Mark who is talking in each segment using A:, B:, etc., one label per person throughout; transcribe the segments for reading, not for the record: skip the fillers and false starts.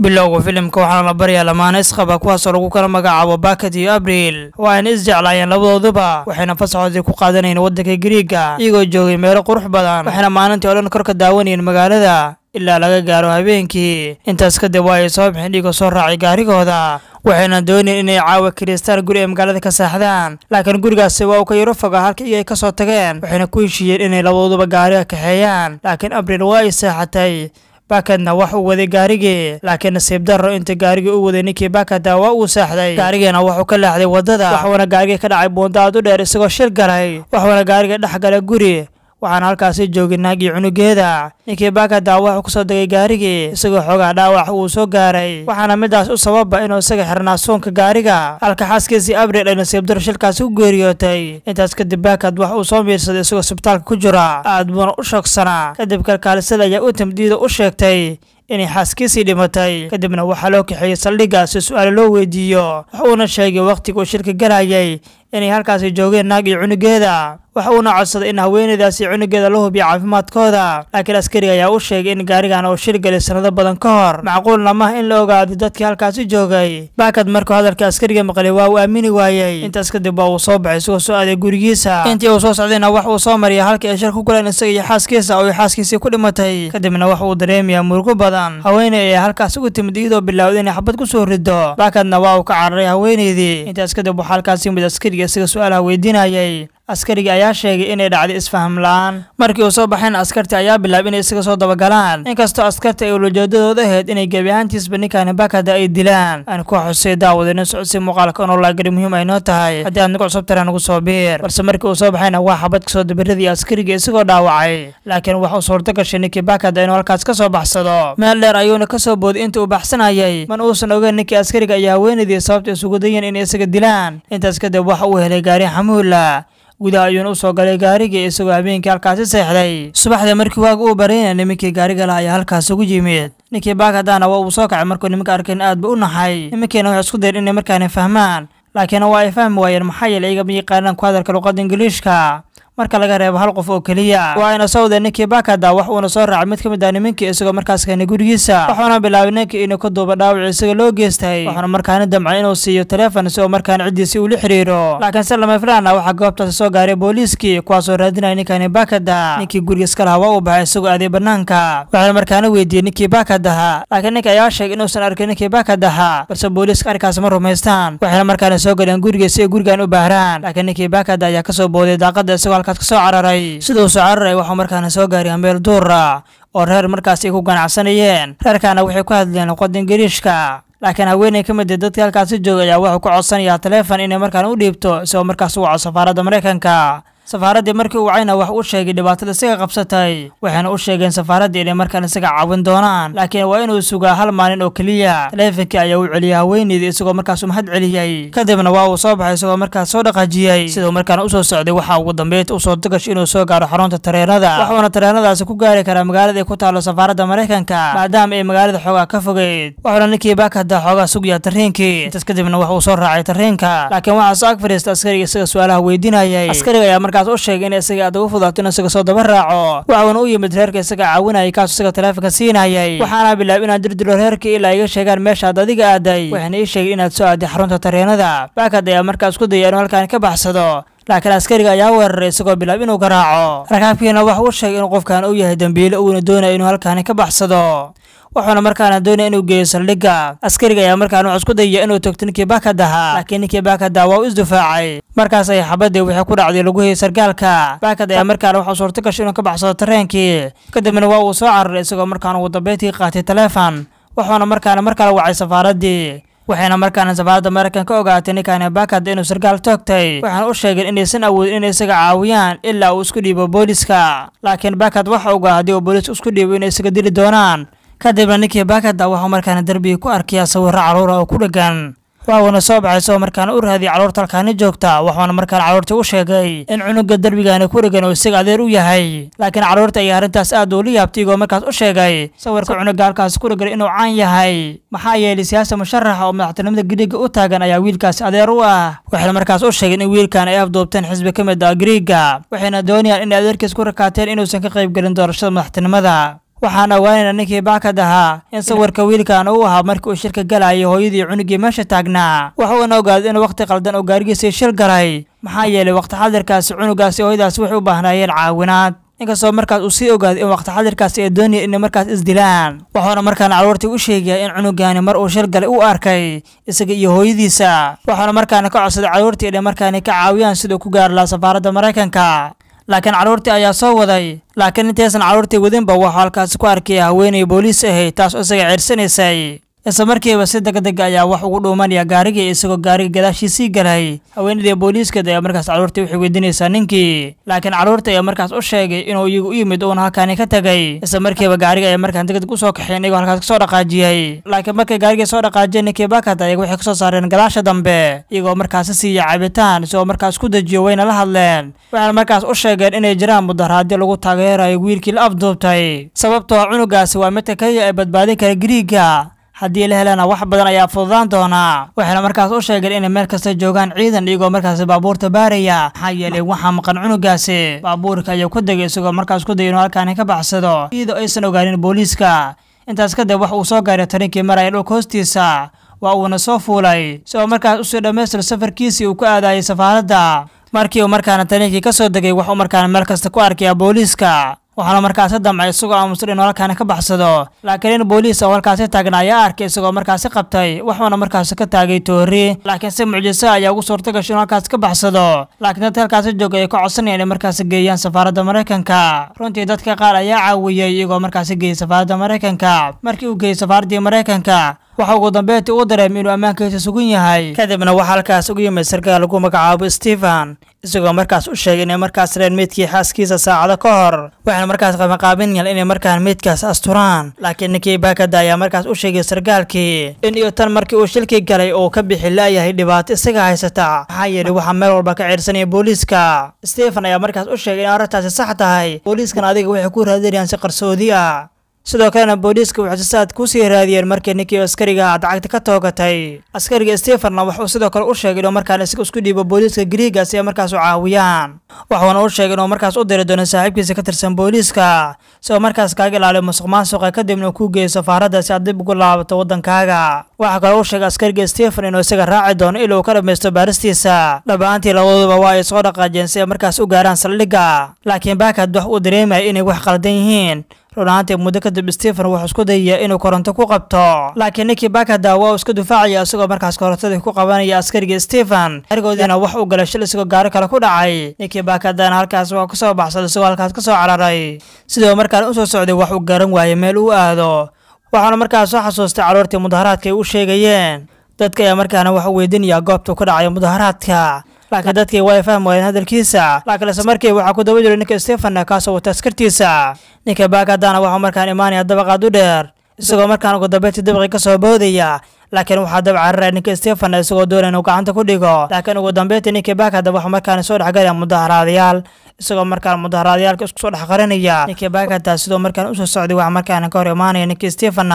A: bilowga filimka waxaa la baryaa lamaane isqaba kuwaas oo lagu kala magacaabo Bakad iyo Abriil waxayna isjeclaayeen labadooduba waxayna fasaxoodii ku qaadanayeen waddanka Greega iyagoo joogay meelo qurux badan waxayna maalintii oo dhan kor ka daawanayeen magaalada ilaa laga gaaro habeenkii intaas kadib way soo bixin dhigo soo raacay gaarigooda waxayna doonayeen inay caawa kristaan guri ee magaalada ka saaxdaan laakiin gurigaasi waa uu ka yaro fogaa halka ay ka soo tageen waxayna ku heshiiyeen inay labadooduba gaariga kaxeeyaan laakiin Abriil waa ay saaxatay Bakadna wax uu waday gaarigii laakiin nasiib darro inta gaarigii uu waday ninkii Bakada waa uu saaxday gaarigeena wuxuu ka leexday wadada waxaana gaariga ka dhacay buundo aad u dheer isagoo shil galay waxaana gaariga dhex galay guri waxaan halkaas joogay naagi cunugeeda ninkii Bakada wuxuu ku soo degay gaarigii isagoo xogaa dhaawac uu soo gaaray waxaana midaas u sababa inuu isaga xirnaa soonka gaariga halka xaaskiisii Abriil ay nasiib darro shilkaas u geeriyootay intaas kadib Bakad wax uu soo miirsaday isagoo isbitaalka ku jira aad buuna u shaqsanaa kadib kalkaalisada ayaa u tamdiida u sheegtay inay xaaskiisii dhimatay kadibna waxaa loo kaxeeyay saldhigga si su'aalo loo weydiiyo wuxuuna sheegay waqtiga uu shilka galayay inay halkaasi joogeen naag iyo cunugeeda wuxuuna codsaday in haweeneydaasi cunugeeda la hubiyo caafimaadkooda laakiin askariga ayaa u sheegay in gaarigan uu shil galay sanado badan ka hor macquulna maaha in la ogaado dadkii halkaasi joogay Bakad markuu hadalka askariga maqlay waa uu aamini waayay intaas kadib waa uu soo baxay isagoo soo aaday gurigiisa intii uu soo socdayna wax uu soo mariyay halkii ay shir ku galeen isaga iyo xaaskiisa oo xaaskiisii ku dhimatay kadibna wax uu dareemayaa murugo badan haweeney ay halkaas ugu timid iyadoo bilowday inay xabad ku soo rido Bakadna waa uu ka cararay haweeneydii intaas kadib waxaa halkaas yimid askariga isaga su'aalaha weydiinayay askariga ayaa sheegay inay dhacday isfaham la'aan markii uu soo baxayna askarti ayaa bilaabay inay isaga soo dabagalaan inkastoo askarta ay ujeedadooda ahayd inay gebi ahaantiisba ninkaan Bakada ay dilaan aan ku xusay daawadayna socodsi muuqaalka oo laagari muhiim ay noo tahay haddii aad nagu cusub tahay nagu soo biir balse markii uu soo baxayna waa xabad ka soo dabiradii askariga isagoo dhaawacay laakiin waxa uu suurto gashay ninkii Bakada inuu halkaas ka soo baxsado meel dheer ayuuna ka soo booday inta uu baxsanayay man uusan ogeyn ninkii askariga ayaa haweeneydii sababta isugu dayeen inay isaga dilaan intaas kadib waxa uu helay gaari xamuula gudaha ayuuna u soo galay gaarigii isagoo habeenkii halkaasi seexday subaxdii markii waaga uu bareynay nimankii gaariga lahaa ayaa halkaas ugu yimid ninkii Bakadana waa uu soo kacay markuu nimanka arkeen aad ba u naxay nimankiina waxay isku dayeen inay markaana fahmaan laakiin waa ay fahmi waayeen maxaa yeelay iyaga ma yaqaanaan ku hadalka luqadda Ingiriishka marka laga reebo hal qof oo kaliya waa ina soo waday ninkii Bakada wax uuna soo raacay mid kamid ah nimankii isagoo markaas keenay gurigiisa waxaana bilaabay ninkii inuu ka duuba dhaawac isaga loo geystay waxaana markaana damcay inuu siiyo telefoon si uu markaana cidiisii ula xiriiro laakiin si lama filaan ah waxa goobtaas soo gaaray booliiskii kuwaas oo raadinayay ninkaan Bakada ninkii guriga iska lahaa waa uu baxay isagoo aaday banaanka waxaana markaana weydiiyay ninkii Bakada laakiin ninka ayaa sheegay inuusan arkin ninkii Bakada balse booliiska arkaas ma rumaystaan waxaana markaana soo galeen guriga si ay gurigan u baaraan laakiin ninkii Bakada ayaa ka soo booday daaqada isagoo halkaas ka soo cararay sidoo soo cararay waxa markaana soo gaaray meel duur ah oo reer markaas ay ku ganacsanayeen reerkana waxay ku hadleen luqadda Ingiriishka laakiin haweeney ka mid ah dadka halkaas joogay ayaa wuxuu ku codsanayaa telefoon inay markaan u dhiibto isagoo markaas u waco safaaradda Mareykanka safaaradii markii uu wacayna wax uu sheegay dhibaatada isaga qabsatay waxaana u sheegeen safaaradii inay markaan isaga caawin doonaan laakiin waa inuu sugaa hal maalin oo kaliya teleefankii ayaa uu celiyay haweeneydii isagoo markaas u mahad celiyay kadibna waa uu soo baxay isagoo markaas soo dhaqaajiyay sidoo markaan u soo socday waxa ugu dambeeyay uu soo tagashay inuu soo gaaro xarunta tareenada waxaana tareenadaasi ku gaari karaa magaalada ay ku taalo safaaradda Mareykanka maadaama ay magaalada xoogaa ka fogeyd waxaana ninkii Bakada xoogaa sugaya tareenkii intaas kadibna waxa uu soo raacay tareenka laakiin waxa soo ag fariistay askariga isaga su'aalaha weydiinayay askariga ayaa markaas u sheegay in isaga aad ugu fududaato in isaga soo daba raaco waxaana u yimid reerka isaga caawinayay kaas isaga telefoonka siinayay waxaana bilaabay inaan dirdiro reerkii ilaa iga sheegaan meesha aad adiga aaday waxaana ii sheegay inaad soo aaday xarunta tareenada Bakada ayaa markaas ku dayay inuu halkaan ka baxsado laakiin askariga ayaa weeraray isagoo bilaabay inuu garaaco rakaabkiina waxa uu sheegay in qofkan uu yahay dambiile uuna doonayo inuu halkaan ka baxsado waxaana markaana doonay inuu geeyo saldhigga askariga ayaa markaana wuxuu isku dayay inuu toogto ninkii Bakada laakiin ninkii Bakada waa u isdifaacay markaas ay xabadii wixii ku dhacday lagu hayay sargaalka Bakada ayaa markaana wuxuu suurto gashay inuu ka baxsado tareenkii kadibna waa uu soo cararay isagoo markaana ugu dambeyntii qaatay telefoon waxaana markaana markale wacay safaaradii waxayna markaana safaaradda Mareykanka ka ogaatay ninkaan Bakada inuu sargaal toogtay waxaana u sheegeen inaysan awoodin inay isaga caawiyaan ilaa uu isku dhiibo booliiska laakiin Bakada waxa uu ogaa haddii uu booliisku isku dhiibo inay isaga dili doonaan kadibna ninkii Bakada waxa markaana darbiga ku arkay sawirro caruur oo ku dhagan waana soo baxay soo markaana u raadiyay caruurta halkaan joogta waxaana markaana caruurta u sheegay in cunuga darbigaana ku dhagan oo isaga adeer u yahay laakiin caruurta ay arintaas aad u liyaabtay oo markaas u sheegay sawirka cunuga halkaas ku dhagan inuu caan yahay maxaa yeelay siyaasad musharax oo madaxtinimada Greega u taagan ayaa wiilkaas adeer u ah waxay markaas u sheegeen in wiilkan ay afdoobteen xisbi kamid ah Greega waxayna doonayaan in adeerkiis ku rakaateen inuusan ka qayb galin doorashada madaxtinimada waxaan ogaanaynaa ninkii baakad ahaa in sawirka wiilkan uu ahaa markii uu shilka galayay hooyadii cunugii meesha taagnaa waxuuna ogaaday in waqti qaldan oo gaarigiisii shil galay maxaa yeelay waqti xadirkaasi cunugaasi hooyadaasi waxay u baahnaayeen caawinaad inkastoo markaas uu sii ogaaday in waqti xadirkaasi ay doonayeen inay markaas isdilaan waxaana markaana carruurtii u sheegaya in cunugani mar uu shil galay u arkay isaga iyo hooyadiisa waxaana markaana ka codsaday carruurtii inay markaana ka caawiyaan siduu ku gaari lahaa safaaradda Mareykanka laakiin carruurtii ayaa soo waday laakiin intaysan carruurtii wadinba waxaa halkaasi ku arkay haweeney booliis ahayd taas oo isaga ceersanaysay isla markiiba si degdeg ayaa wax ugu dhuumanaya gaarigii isagoo gaariga gadaashiisii galay haweenadii booliiskeeda ayaa markaas carruurtii waxay weydiinaysaa ninkii laakiin carruurta ayaa markaas u sheegay inuu iyagu u yimid uuna halkaani ka tagay isla markiiba gaariga ayaa markaan degdeg u soo kaxeen iyagoo halkaas kasoo dhaqaajiyey laakiin markay gaarigii soo dhaqaajiyeen ninkii baakad ayaga waxay kasoo saareen gadaasha dambe iyagoo markaasi siiya cabitaan isagoo markaas ku dejiyo wayna la hadleen waxaana markaas u sheegeen inay jiraan mudaharaadyo lagu taageerayo wiilkii la afduubtay sababtoo cunugaasi waa midka kaliya ay badbaadin kara Giriigga haddii la helana wax badan ayaa fududaan doona waxayna markaas u sheegeen inay meel kasta joogaan ciidan iyagoo markaas baabuurta baaraya maxaa yeelay waxaa maqan cunugaasi baabuurka ayuu ku degay isagoo markaas ku dayay inuu halkaani ka baxsado iyadoo aysan ogaanin booliiska intaas kadib wax uu soo gaaray tarinkii maraya dhulka hoostiisa waa uuna soo fuulay isagoo markaas usoo dhammaystira safarkiisii uu ku aadayay safaaradda markii uu markaana tarinkii ka soo degay waxuu markaana meel kasta ku arkaya booliiska waxaana markaasi damcay isagoo aamusan inuu halkaani ka baxsado laakiin in booliis oo halkaasi taagna ayaa arkay isagoo markaasi qabtay waxuuna markaasi ka taagay toori laakiin si mucjiso ayaa ugu suurta gashay inuu halkaasi ka baxsado laakiin dadka halkaasi jooga ay ka codsanayaan inay markaasi geeyaan safaaradda Mareykanka runtii dadka qaar ayaa caawiyey iyagoo markaasi geeyay safaaradda Mareykanka markii uu geeyay safaaraddii Mareykanka waxa ugu dambeyntii uu dareemay inuu ammaankiisa sugan yahay kadibna waxaa halkaas ugu yimid sarkaal lagu magacaabo Stephen isagoo markaas u sheegay inay markaas reen meydkii xaaskiisa saacado ka hor waxaana markaas qabanqaabinayaan inay markaan meydkaas asturaan laakiin ninkii baakada ayaa markaas u sheegay sarkaalkii in iyo tan markii uu shilkii galay oo ka bixi laayahay dhibaato isaga haysata maxaa yeelay waxaa meel walba ka ceersanaya booliiska Stephen ayaa markaas u sheegay in arrintaasi sax tahay booliiskan adiga waxay ku raadinayaan si qarsoodi ah sidoo kalena booliiska waxay saad ku sii raadiyeen markii ninkii askariga dacagta ka toogatay askariga Stephen wuxuu sidoo kale u sheegay inuu markaan isku dhiibo booliiska Giriigga si ay markaas u caawiyaan waxaana uu sheegay inuu markaas u diri doono saaxiibkiisa ka tirsan booliiska soo markaas kaaga ilaaliyo musuqmaasuqa kadibna ku geeyo safaaradda si aad dib ugu laabato wadankaaga waxa kale uu sheegay askariga Stephen inuu isaga raaci doono ilaa uu ka dhameysto baaristiisa dhabaantii labaduba waa ay soo dhaqaajeen si ay markaas u gaaraan saldhigga laakiin baakad wax uu dareemay inay wax qaldan yihiin runaantii muddo kadib Stephen wuxuu isku dayay inuu koronto ku qabto laakiin ninkii baakada waa iska difaacaya isagoo markaas korontadii ku qabanaya askariga Stephen arigoodina wax uu galay shil isagoo gaari kale ku dhacay ninkii baakadana halkaas waa ku soo baxsaday isagoo halkaas ka soo cararay sidoo markaan u soo socday wax uu garan waayay meel uu aado waxaana markaas soo xasuustay carruurtii mudaharaadka ay u sheegayeen dadka ayaa markaana wax u weydiinaya goobta ku dhacay mudaharaadka laakiin dadkii way fahmayeen hadalkiisa laakiin isla markii waxa ku daba jiray ninka Stephen kaasoo wata askartiisa ninka baakadana waxa markaan imaanaya dabaqaad u dheer isagoo markaan ugu dambeyntii dabaqii ka soo boodaya laakiin waxaa dab cararay ninka Stephen isagoo doonaya inuu gacanta ku dhigo laakiin ugu dambeyntii ninka baakada waxa markaan soo dhaxgalaya mudaharaadayaal isagoo markaan mudaharaadayaalka isku soo dhaxqarinaya ninka baakada sidoo markaan u soo socday waxa markaan ka hor imaanaya ninka Stephen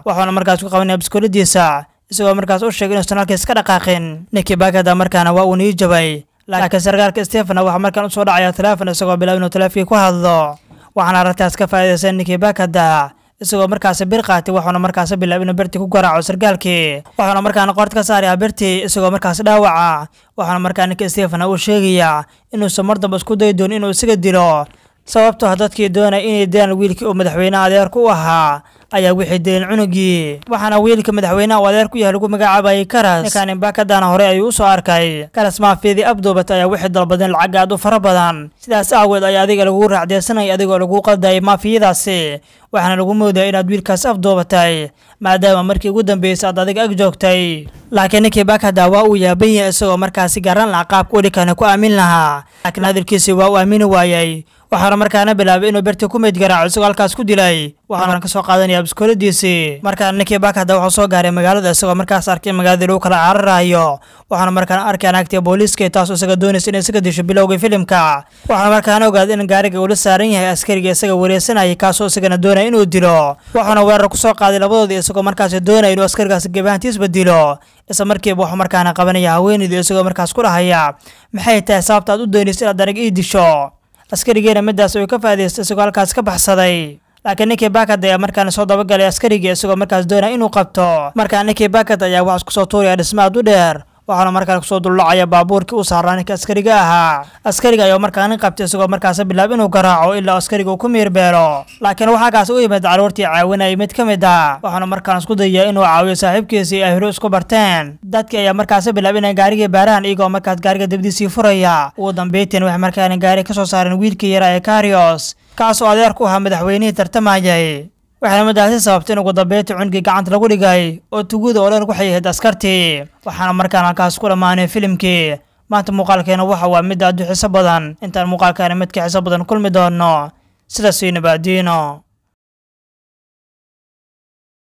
A: waxaana markaas ku qabanaya biskooladiisa isagoo markaas u sheegay inuu halkaas ka dhaqaaqin ninkii baakada markaana waa uu nii jabay laakiin sarkaalka Stephen waxa markaan u soo dhacaya telefoon isagoo bilaabay inuu telefonkii ku hadlo waxaana arrintaas ka faa'iideysan ninkii baakada isagoo markaas bir qaatay waxaana markaas bilaabay inuu birtii ku garaaco sarkaalkii waxaana markaan qoorta ka saaraya birtii isagoo markaas dhaawaca waxaana markaan ninkii Stephen uu sheegaya inuu mar dambe isku dayi doono inuu isaga dilo sababtoo dadkii doonay inay dilaan wiilkii oo madaxweynaha adeerku u ahaa ayaa wixii dileen cunugii waxaana wiilka madaxweynaha oo adeer ku yahay lagu magacaabayay Karas ninkaan baakadana hore ayuu u soo arkay Karas maafiyadii abduubata ayaa wixii dalbadeen lacag aad u fara badan sidaas aaweed ayaa adiga lagu raacdeesanay adigoo lagu qaldayay maafiyadaasi waxaana lagu moodayay inaad wiilkaas afduubatay maadaama markii ugu dambeysay aad adiga ag joogtay laakiin ninkii baakada waa uu yaaban yahay isagoo markaasi garan lahaa qaabka wiilkana ku aamin lahaa laakiin hadalkiisii waa uu aamini waayay waxaana markaana bilaabay inuu birtii ku meyd garaaco isagoo halkaas ku dilay waxaana ka soo qaadanaya biskooladiisii markaana ninkii baakada wuxuu soo gaaray magaalada isagoo markaas arkay magaaladii lagu kala cararayo waxaana markaana arkay naagtii booliiska taasoo isaga doonaysa inay isaga disho bilowgii filimka waxaana markaana ogaaday in gaariga uu la saaran yahay askariga isaga wareersanayay kaasoo isagana doonaya inuu dilo waxaana weerar ku soo qaaday labadoodii isagoo markaas doonaya inuu askarigaas gabaantiisba dilo isla markiiba wuxuu markaana qabanaya haweeneydii isagoo markaas ku dhahaya maxay tahay sababta aad u doonaysa inaad arag ii disho askarigeena midaas uu ka faa'iideystay isagoo halkaas ka baxsaday laakiin ninkii Baakad ayaa markaan soo dabagalay askarigii isagoo markaas doonaya inuu qabto. Markaan ninkii Baakad ayaa wax isku soo tuuraya dhismaha u dheer, waxaana markaan kusoo dullacaya baabuurkii uu saaraa ninka askariga ahaa. Askariga ayaa markaan qabtay isagoo markaas bilaab inuu garaaco ilaa askariga uu ku miirbeelo. Laakiin waxaa kaas u yimid caruurtii caawinayay mid ka mid ah, waxaana markaan isku dayay inuu caawiyo saaxiibkiisii ay hore isku barteen. Dadkii ayaa markaas bilaab inay gaarigii baaraan iyagoo markaas gaariga dibdiisii furaya. Ugu dambeyntii waxay markaan gaari ka soo saareen wiilkii yara ee Karios, kaas oo adeer ku ahaa madaxweynihii tartamayay. waxaana madaxda sababtay in ugu dambeyntii cunugii gacanta lagu dhigay oo tuguda oo dhan ku xayahayd askartii. waxaana markaan halkaas ku dhammaanay filimkii. maanta muuqaalkeena waxa waa mid aad u xiiso badan. intaan muuqaalkeena mid ka xiiso badan kulmi doono, sidaas iyo nabadiino.